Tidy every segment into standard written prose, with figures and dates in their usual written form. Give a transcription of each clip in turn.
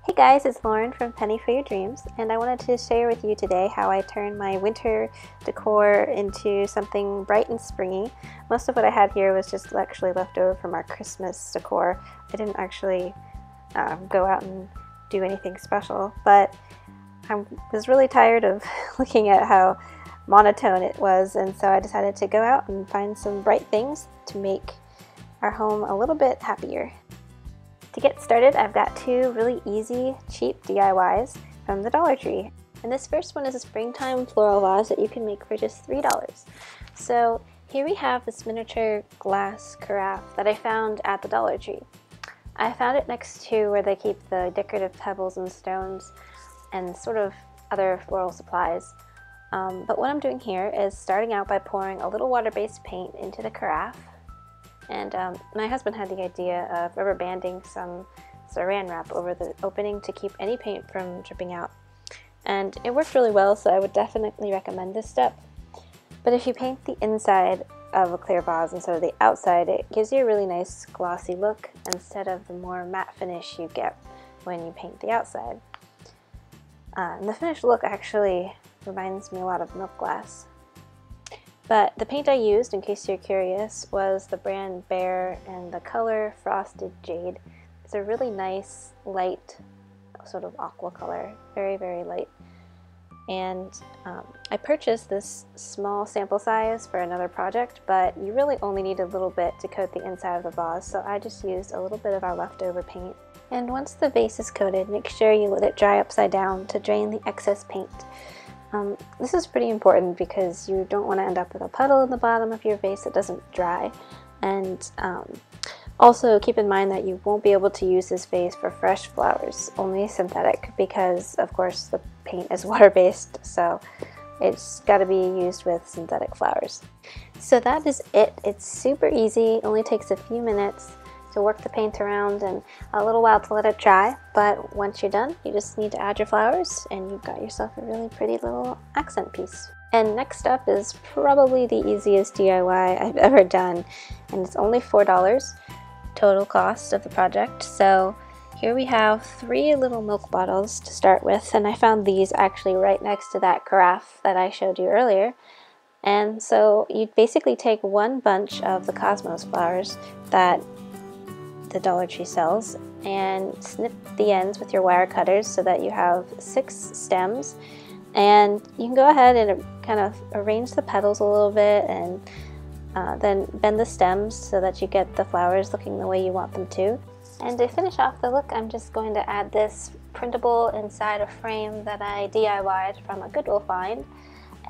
Hey guys, it's Lauren from Penny for Your Dreams, and I wanted to share with you today how I turned my winter decor into something bright and springy. Most of what I had here was just actually left over from our Christmas decor. I didn't actually go out and do anything special, but I was really tired of looking at how monotone it was, and so I decided to go out and find some bright things to make our home a little bit happier. To get started, I've got two really easy, cheap DIYs from the Dollar Tree. And this first one is a springtime floral vase that you can make for just $3. So here we have this miniature glass carafe that I found at the Dollar Tree. I found it next to where they keep the decorative pebbles and stones and sort of other floral supplies. But what I'm doing here is starting out by pouring a little water-based paint into the carafe. And my husband had the idea of rubber banding some saran wrap over the opening to keep any paint from dripping out. And it worked really well, so I would definitely recommend this step. But if you paint the inside of a clear vase instead of the outside, it gives you a really nice glossy look instead of the more matte finish you get when you paint the outside. And the finished look actually reminds me a lot of milk glass. But the paint I used, in case you're curious, was the brand Bear and the color Frosted Jade. It's a really nice, light, sort of aqua color, very, very light. And I purchased this small sample size for another project, but you really only need a little bit to coat the inside of the vase, so I just used a little bit of our leftover paint. And once the vase is coated, make sure you let it dry upside down to drain the excess paint. This is pretty important because you don't want to end up with a puddle in the bottom of your vase that doesn't dry. And also keep in mind that you won't be able to use this vase for fresh flowers, only synthetic, because of course the paint is water-based, so it's got to be used with synthetic flowers. So that is it. It's super easy, only takes a few minutes to work the paint around and a little while to let it dry, but once you're done, you just need to add your flowers and you've got yourself a really pretty little accent piece. And next up is probably the easiest DIY I've ever done, and it's only $4 total cost of the project. So here we have 3 little milk bottles to start with, and I found these actually right next to that carafe that I showed you earlier. And so you basically take one bunch of the cosmos flowers that the Dollar Tree sells and snip the ends with your wire cutters so that you have 6 stems, and you can go ahead and kind of arrange the petals a little bit and then bend the stems so that you get the flowers looking the way you want them to. And to finish off the look, I'm just going to add this printable inside a frame that I DIY'd from a Goodwill find.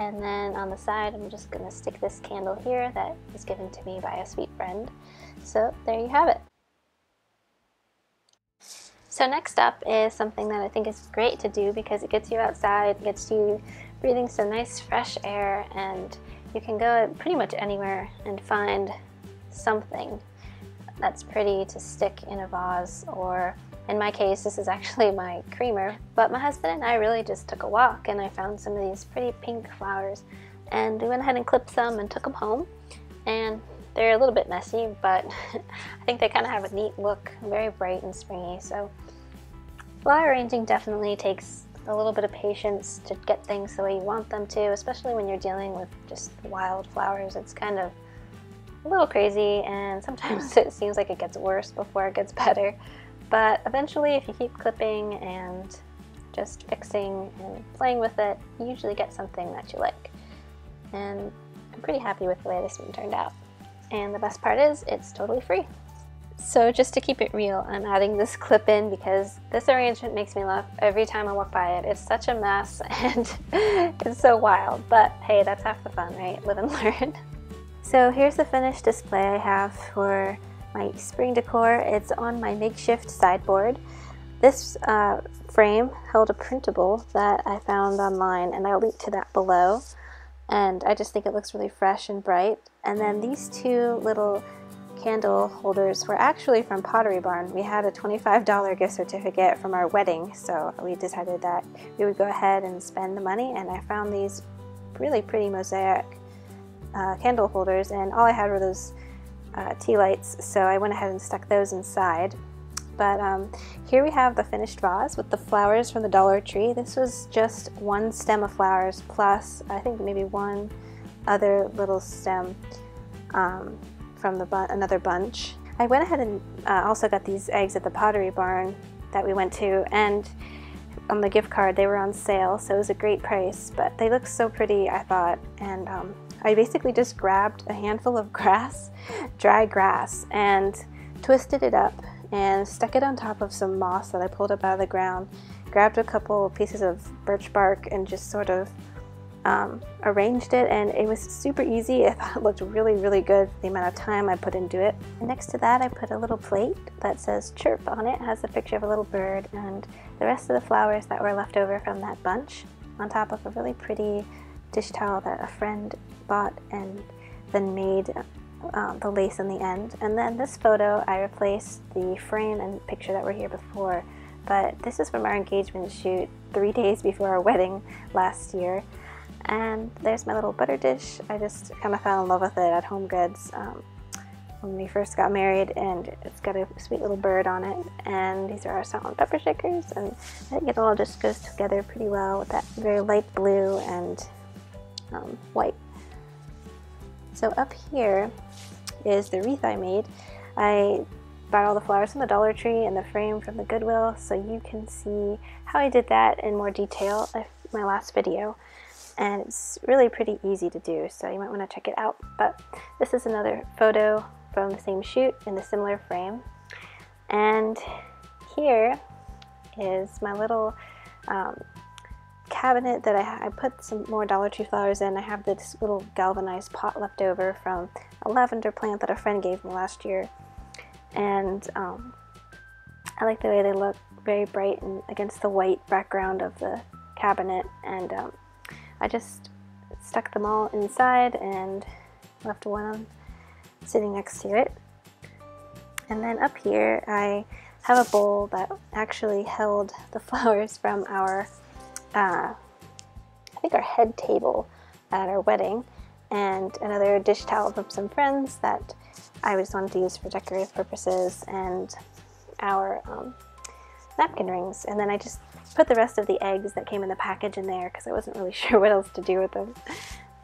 And then on the side, I'm just going to stick this candle here that was given to me by a sweet friend. So there you have it. So next up is something that I think is great to do because it gets you outside, gets you breathing some nice fresh air, and you can go pretty much anywhere and find something that's pretty to stick in a vase, or in my case, this is actually my creamer. But my husband and I really just took a walk and I found some of these pretty pink flowers, and we went ahead and clipped some and took them home. And they're a little bit messy, but I think they kind of have a neat look, very bright and springy. So flower arranging definitely takes a little bit of patience to get things the way you want them to, especially when you're dealing with just wild flowers. It's kind of a little crazy, and sometimes it seems like it gets worse before it gets better. But eventually, if you keep clipping and just fixing and playing with it, you usually get something that you like. And I'm pretty happy with the way this one turned out. And the best part is, it's totally free. So just to keep it real, I'm adding this clip in because this arrangement makes me laugh every time I walk by it. It's such a mess and it's so wild, but hey, that's half the fun, right? Live and learn. So here's the finished display I have for my spring decor. It's on my makeshift sideboard. This frame held a printable that I found online, and I'll link to that below. And I just think it looks really fresh and bright. And then these 2 little candle holders were actually from Pottery Barn. We had a $25 gift certificate from our wedding, so we decided that we would go ahead and spend the money, and I found these really pretty mosaic candle holders, and all I had were those tea lights, so I went ahead and stuck those inside. But here we have the finished vase with the flowers from the Dollar Tree. This was just one stem of flowers plus I think maybe one other little stem from another bunch. I went ahead and also got these eggs at the Pottery Barn that we went to, and on the gift card they were on sale, so it was a great price, but they look so pretty, I thought. And I basically just grabbed a handful of grass, dry grass, and twisted it up and stuck it on top of some moss that I pulled up out of the ground, grabbed a couple pieces of birch bark and just sort of arranged it, and it was super easy. I thought it looked really, really good for the amount of time I put into it. And next to that I put a little plate that says chirp on it. It has a picture of a little bird and the rest of the flowers that were left over from that bunch on top of a really pretty dish towel that a friend bought and then made the lace in the end. And then this photo, I replaced the frame and picture that were here before, but this is from our engagement shoot 3 days before our wedding last year. And there's my little butter dish. I just kind of fell in love with it at Home Goods when we first got married, and it's got a sweet little bird on it. And these are our salt and pepper shakers, and I think it all just goes together pretty well with that very light blue and white. So up here is the wreath I made. I bought all the flowers from the Dollar Tree and the frame from the Goodwill, so you can see how I did that in more detail in my last video. And it's really pretty easy to do, so you might want to check it out. But this is another photo from the same shoot in a similar frame. And here is my little cabinet that I put some more Dollar Tree flowers in. I have this little galvanized pot left over from a lavender plant that a friend gave me last year. And I like the way they look, very bright and against the white background of the cabinet. And I just stuck them all inside and left one sitting next to it. And then up here I have a bowl that actually held the flowers from our, I think our head table at our wedding, and another dish towel from some friends that I just wanted to use for decorative purposes, and our napkin rings. And then I just put the rest of the eggs that came in the package in there because I wasn't really sure what else to do with them.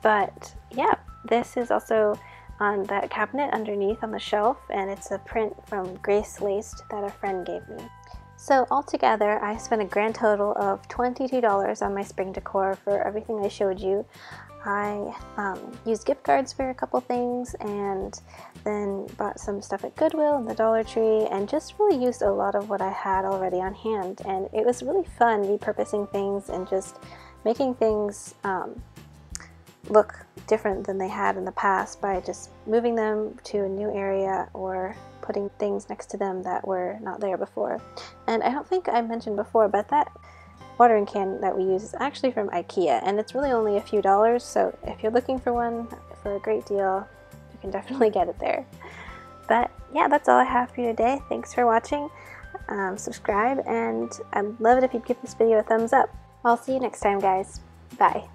But yeah, this is also on that cabinet underneath on the shelf, and it's a print from Grace Laced that a friend gave me. So altogether I spent a grand total of $22 on my spring decor for everything I showed you. I used gift cards for a couple things, and then bought some stuff at Goodwill and the Dollar Tree, and just really used a lot of what I had already on hand. And it was really fun repurposing things and just making things look different than they had in the past by just moving them to a new area or putting things next to them that were not there before. And I don't think I mentioned before, but that watering can that we use is actually from IKEA, and it's really only a few dollars, so if you're looking for one for a great deal, you can definitely get it there. But yeah, that's all I have for you today. Thanks for watching. Subscribe, and I'd love it if you'd give this video a thumbs up. I'll see you next time, guys. Bye.